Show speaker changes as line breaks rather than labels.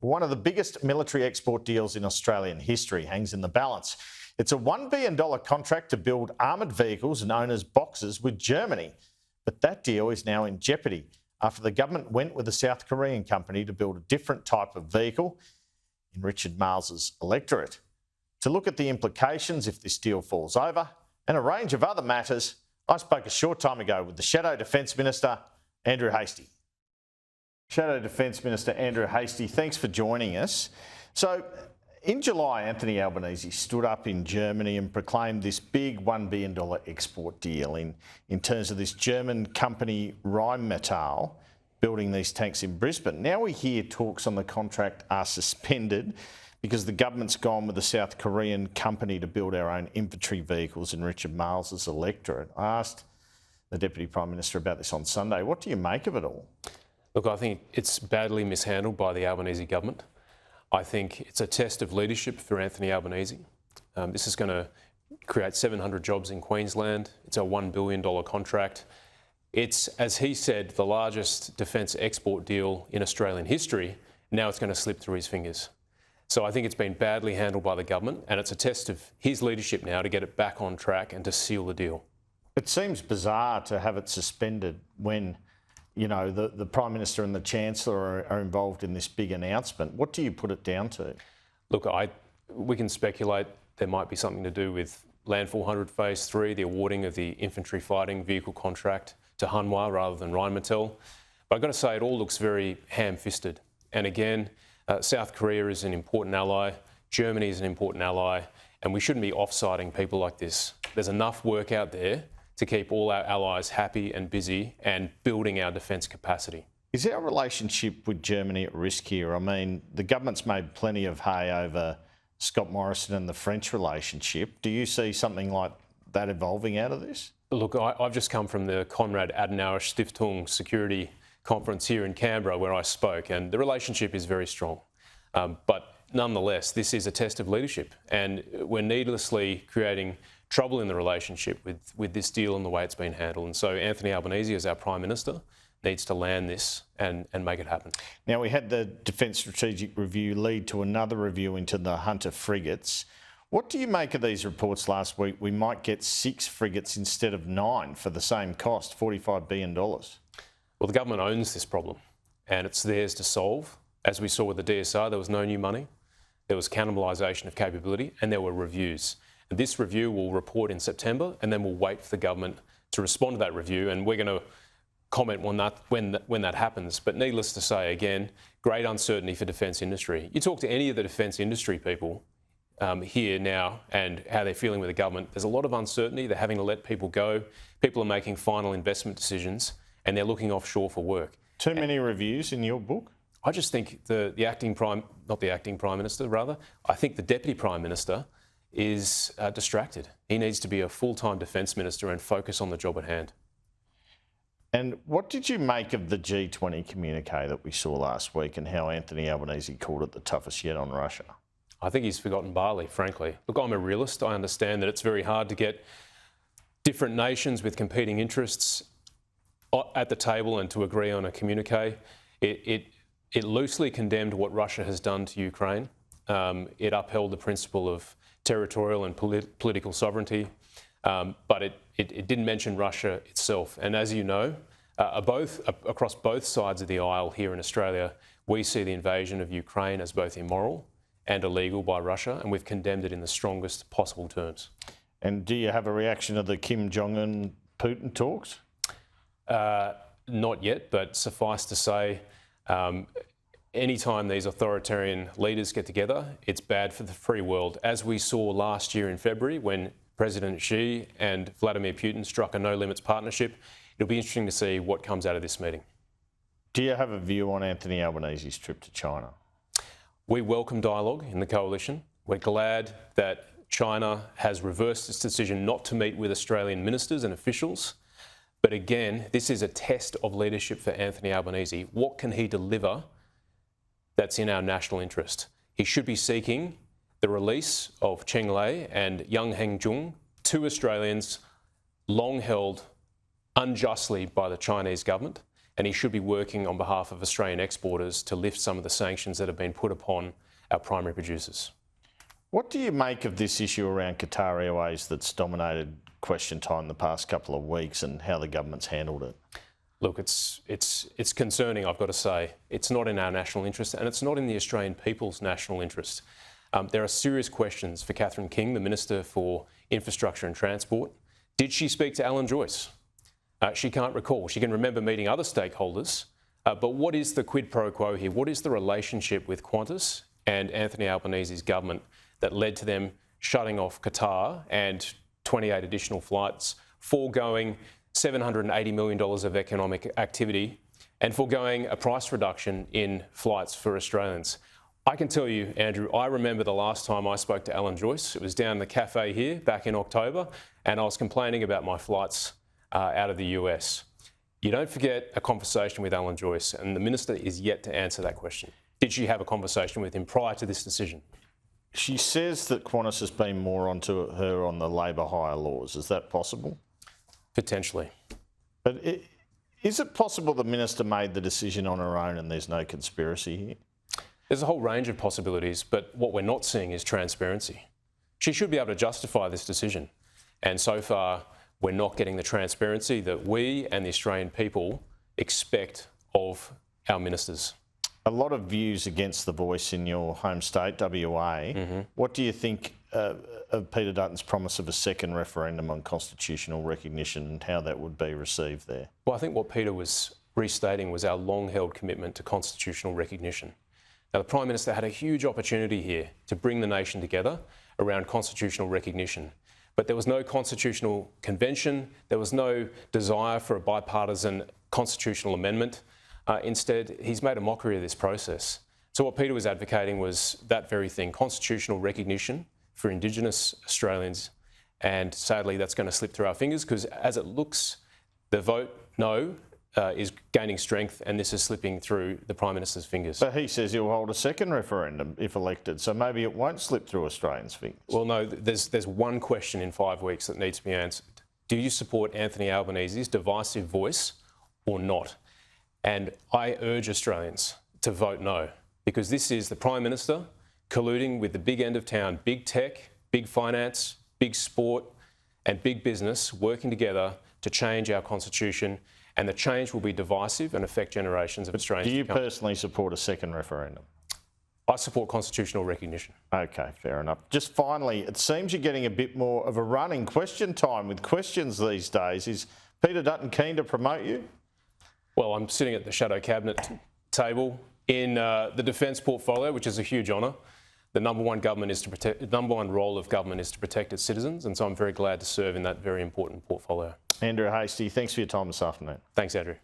One of the biggest military export deals in Australian history hangs in the balance. It's a $1 billion contract to build armoured vehicles known as Boxers with Germany. But that deal is now in jeopardy after the government went with a South Korean company to build a different type of vehicle in Richard Marles' electorate. To look at the implications if this deal falls over and a range of other matters, I spoke a short time ago with the Shadow Defence Minister, Andrew Hastie. Shadow Defence Minister Andrew Hastie, thanks for joining us. So, in July, Anthony Albanese stood up in Germany and proclaimed this big $1 billion export deal in terms of this German company Rheinmetall building these tanks in Brisbane. Now we hear talks on the contract are suspended because the government's gone with the South Korean company to build our own infantry vehicles in Richard Marles' electorate. I asked the Deputy Prime Minister about this on Sunday. What do you make of it all?
Look, I think it's badly mishandled by the Albanese government. I think it's a test of leadership for Anthony Albanese. This is going to create 700 jobs in Queensland. It's a $1 billion contract. It's, as he said, the largest defence export deal in Australian history. Now it's going to slip through his fingers. So I think it's been badly handled by the government, and it's a test of his leadership now to get it back on track and to seal the deal.
It seems bizarre to have it suspended when, you know, the Prime Minister and the Chancellor are involved in this big announcement. What do you put it down to?
Look, we can speculate there might be something to do with Land 400 Phase 3, the awarding of the infantry fighting vehicle contract to Hanwha rather than Rheinmetall. But I've got to say it all looks very ham-fisted. And again, South Korea is an important ally, Germany is an important ally, and we shouldn't be off-siding people like this. There's enough work out there to keep all our allies happy and busy and building our defence capacity.
Is our relationship with Germany at risk here? I mean, the government's made plenty of hay over Scott Morrison and the French relationship. Do you see something like that evolving out of this?
Look, I've just come from the Konrad Adenauer Stiftung Security Conference here in Canberra where I spoke, and the relationship is very strong. But nonetheless, this is a test of leadership, and we're needlessly creating trouble in the relationship with this deal and the way it's been handled. And so Anthony Albanese, as our Prime Minister, needs to land this and make it happen.
Now, we had the Defence Strategic Review lead to another review into the Hunter frigates. What do you make of these reports last week? We might get 6 frigates instead of 9 for the same cost, $45 billion.
Well, the government owns this problem and it's theirs to solve. As we saw with the DSR, there was no new money, there was cannibalisation of capability, and there were reviews. And this review will report in September, and then we'll wait for the government to respond to that review, and we're going to comment on that when that happens. But needless to say, again, great uncertainty for defence industry. You talk to any of the defence industry people here now and how they're feeling with the government, there's a lot of uncertainty. They're having to let people go. People are making final investment decisions, and they're looking offshore for work.
Too many reviews in your book?
I just think the Prime Minister, rather, I think the Deputy Prime Minister is distracted. He needs to be a full-time Defence Minister and focus on the job at hand.
And what did you make of the G20 communique that we saw last week and how Anthony Albanese called it the toughest yet on Russia?
I think he's forgotten Bali, frankly. Look, I'm a realist. I understand that it's very hard to get different nations with competing interests at the table and to agree on a communique. It loosely condemned what Russia has done to Ukraine. It upheld the principle of territorial and political sovereignty, but it didn't mention Russia itself. And as you know, across both sides of the aisle here in Australia, we see the invasion of Ukraine as both immoral and illegal by Russia, and we've condemned it in the strongest possible terms. And
do you have a reaction to the Kim Jong-un Putin talks?
Not yet, but suffice to say, anytime these authoritarian leaders get together, it's bad for the free world. As we saw last year in February when President Xi and Vladimir Putin struck a no-limits partnership, it'll be interesting to see what comes out of this meeting.
Do you have a view on Anthony Albanese's trip to China?
We welcome dialogue in the coalition. We're glad that China has reversed its decision not to meet with Australian ministers and officials. But again, this is a test of leadership for Anthony Albanese. What can he deliver that's in our national interest? He should be seeking the release of Cheng Lei and Yang Hengjun, 2 Australians long held unjustly by the Chinese government. and he should be working on behalf of Australian exporters to lift some of the sanctions that have been put upon our primary producers.
What do you make of this issue around Qatar Airways that's dominated question time the past couple of weeks and how the government's handled it?
Look, it's concerning, I've got to say. It's not in our national interest, and it's not in the Australian people's national interest. There are serious questions for Catherine King, the Minister for Infrastructure and Transport. Did she speak to Alan Joyce? She can't recall. She can remember meeting other stakeholders, but what is the quid pro quo here? What is the relationship with Qantas and Anthony Albanese's government that led to them shutting off Qatar and 28 additional flights, foregoing $780 million of economic activity and foregoing a price reduction in flights for Australians? I can tell you, Andrew, I remember the last time I spoke to Alan Joyce. It was down in the cafe here back in October, and I was complaining about my flights out of the US. You don't forget a conversation with Alan Joyce, and the Minister is yet to answer that question. Did she have a conversation with him prior to this decision?
She says that Qantas has been more onto her on the labour hire laws. Is that possible?
Potentially.
But is it possible the Minister made the decision on her own and there's no conspiracy here?
There's a whole range of possibilities, but what we're not seeing is transparency. She should be able to justify this decision. And so far, we're not getting the transparency that we and the Australian people expect of our ministers.
A lot of views against the Voice in your home state, WA. What do you think of Peter Dutton's promise of a second referendum on constitutional recognition and how that would be received there?
Well, I think what Peter was restating was our long-held commitment to constitutional recognition. Now, the Prime Minister had a huge opportunity here to bring the nation together around constitutional recognition. But there was no constitutional convention, there was no desire for a bipartisan constitutional amendment. Instead, he's made a mockery of this process. So what Peter was advocating was that very thing, constitutional recognition for Indigenous Australians. And sadly, that's going to slip through our fingers because as it looks, the vote no is gaining strength and this is slipping through the Prime Minister's fingers.
But he says he'll hold a second referendum if elected, so maybe it won't slip through Australians' fingers.
Well, no, there's one question in 5 weeks that needs to be answered. Do you support Anthony Albanese's divisive voice or not? And I urge Australians to vote no, because this is the Prime Minister colluding with the big end of town, big tech, big finance, big sport and big business working together to change our constitution, and the change will be divisive and affect generations of Australians.
Do you personally support a second referendum?
I support constitutional recognition.
Okay, fair enough. Just finally, it seems you're getting a bit more of a run in question time with questions these days. Is Peter Dutton keen to promote you?
Well, I'm sitting at the shadow cabinet table in the defence portfolio, which is a huge honour. The number one role of government is to protect its citizens, and so I'm very glad to serve in that very important portfolio.
Andrew Hastie, thanks for your time this afternoon.
Thanks, Andrew.